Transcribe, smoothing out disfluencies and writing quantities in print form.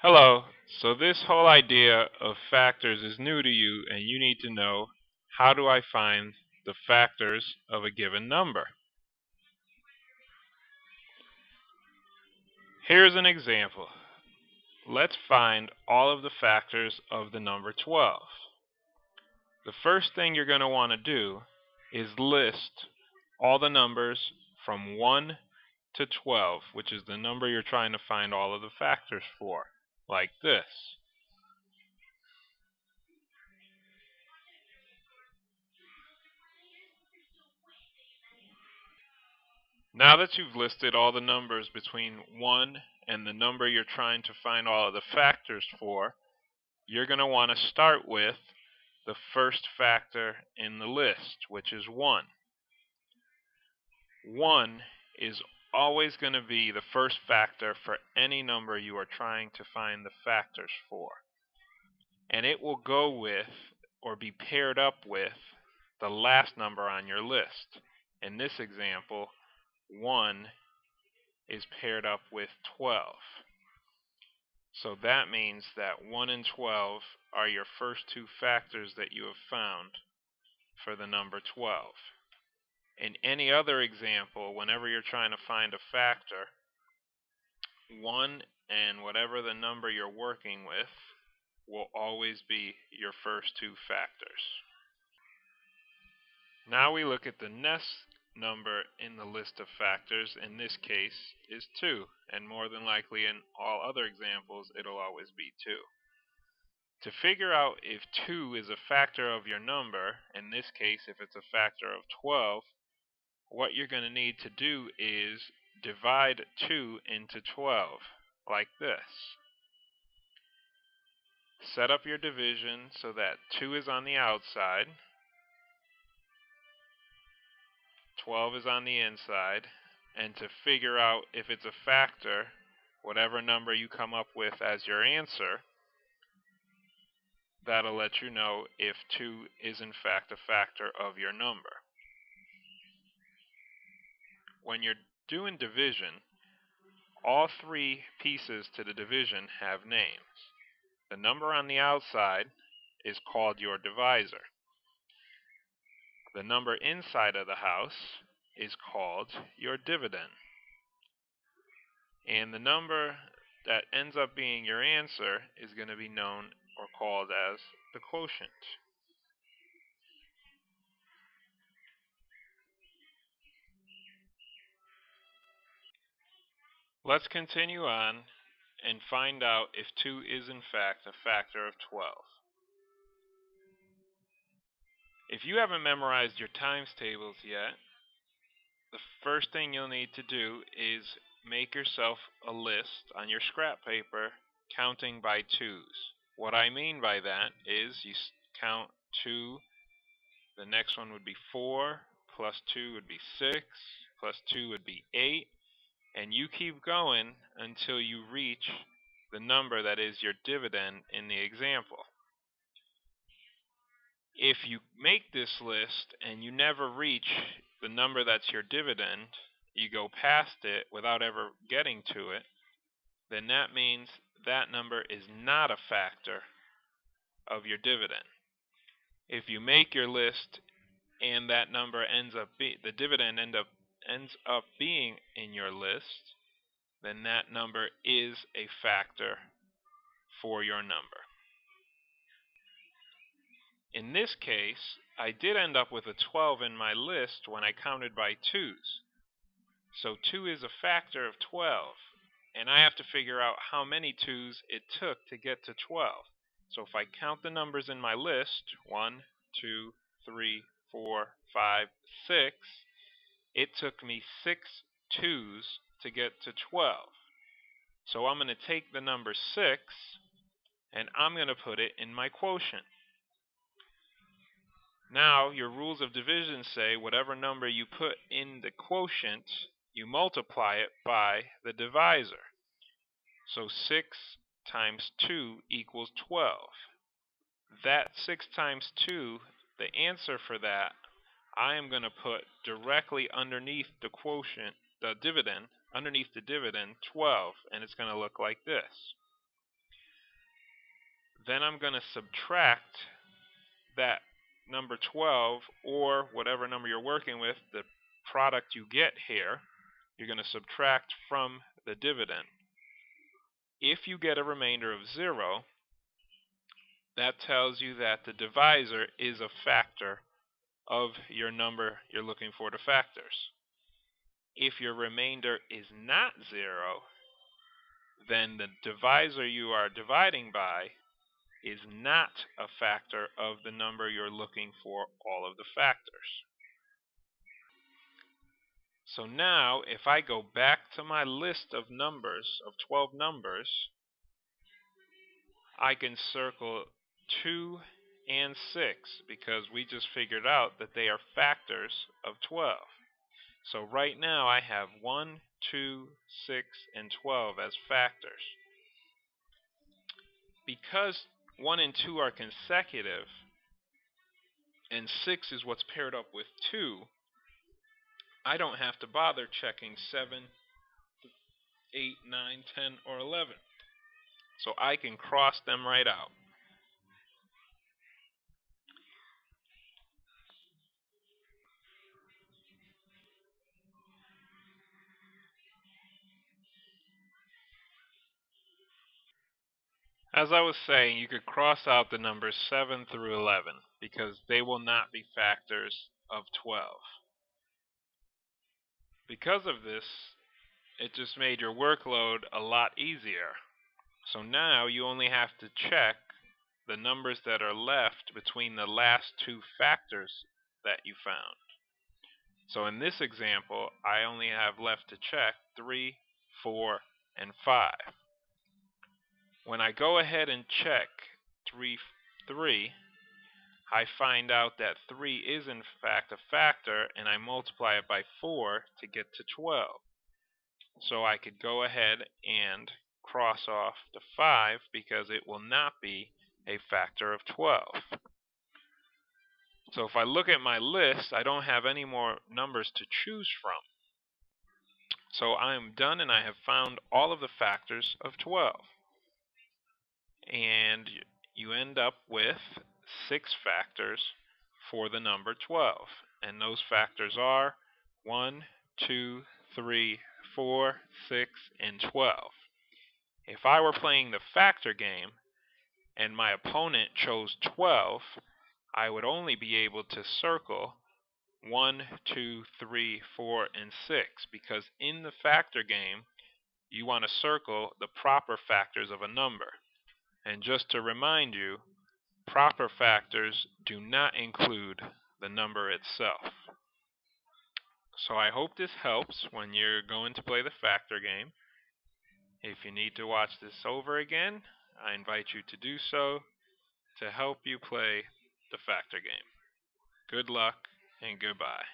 Hello. So this whole idea of factors is new to you and you need to know, how do I find the factors of a given number? Here's an example. Let's find all of the factors of the number 12. The first thing you're going to want to do is list all the numbers from 1 to 12, which is the number you're trying to find all of the factors for, like this. Now that you've listed all the numbers between 1 and the number you're trying to find all of the factors for, you're going to want to start with the first factor in the list, which is 1. 1 is always going to be the first factor for any number you are trying to find the factors for. And it will go with or be paired up with the last number on your list. In this example, 1 is paired up with 12. So that means that 1 and 12 are your first two factors that you have found for the number 12. In any other example, whenever you're trying to find a factor, 1 and whatever the number you're working with will always be your first two factors. Now we look at the next number in the list of factors. In this case is 2, and more than likely in all other examples it'll always be 2. To figure out if 2 is a factor of your number, in this case if it's a factor of 12, what you're going to need to do is divide 2 into 12, like this. Set up your division so that 2 is on the outside, 12 is on the inside, and to figure out if it's a factor, whatever number you come up with as your answer, that'll let you know if 2 is in fact a factor of your number. When you're doing division, all three pieces to the division have names. The number on the outside is called your divisor. The number inside of the house is called your dividend. And the number that ends up being your answer is going to be known or called as the quotient. Let's continue on and find out if 2 is in fact a factor of 12. If you haven't memorized your times tables yet, the first thing you'll need to do is make yourself a list on your scrap paper counting by 2's. What I mean by that is you count 2, the next one would be 4, plus 2 would be 6, plus 2 would be 8, and you keep going until you reach the number that is your dividend in the example. If you make this list and you never reach the number that's your dividend, you go past it without ever getting to it, then that means that number is not a factor of your dividend. If you make your list and that number the dividend ends up being in your list, then that number is a factor for your number. In this case, I did end up with a 12 in my list when I counted by 2's. So 2 is a factor of 12, and I have to figure out how many 2's it took to get to 12. So if I count the numbers in my list, 1, 2, 3, 4, 5, 6, it took me 6 2's to get to 12. So I'm going to take the number 6 and I'm going to put it in my quotient. Now your rules of division say whatever number you put in the quotient, you multiply it by the divisor. So 6 times 2 equals 12. That 6 times 2, the answer for that, I am going to put directly underneath the quotient, the dividend, underneath the dividend, 12, and it's going to look like this. then I'm going to subtract that number 12 or whatever number you're working with, the product you get here, you're going to subtract from the dividend. If you get a remainder of 0, that tells you that the divisor is a factor of your number you're looking for to factors. If your remainder is not 0, then the divisor you are dividing by is not a factor of the number you're looking for all of the factors. So now, if I go back to my list of numbers, of 12 numbers, I can circle 2 and 6 because we just figured out that they are factors of 12. So right now I have 1, 2, 6, and 12 as factors. Because 1 and 2 are consecutive, and 6 is what's paired up with 2, I don't have to bother checking 7, 8, 9, 10, or 11. So I can cross them right out. As I was saying, you could cross out the numbers 7 through 11 because they will not be factors of 12. Because of this, it just made your workload a lot easier. So now you only have to check the numbers that are left between the last two factors that you found. So in this example, I only have left to check 3, 4, and 5. When I go ahead and check 3, I find out that 3 is in fact a factor, and I multiply it by 4 to get to 12. So I could go ahead and cross off the 5 because it will not be a factor of 12. So if I look at my list, I don't have any more numbers to choose from. So I am done and I have found all of the factors of 12. And you end up with 6 factors for the number 12. And those factors are 1, 2, 3, 4, 6, and 12. If I were playing the factor game and my opponent chose 12, I would only be able to circle 1, 2, 3, 4, and 6 because in the factor game, you want to circle the proper factors of a number. And just to remind you, proper factors do not include the number itself. So I hope this helps when you're going to play the factor game. If you need to watch this over again, I invite you to do so to help you play the factor game. Good luck and goodbye.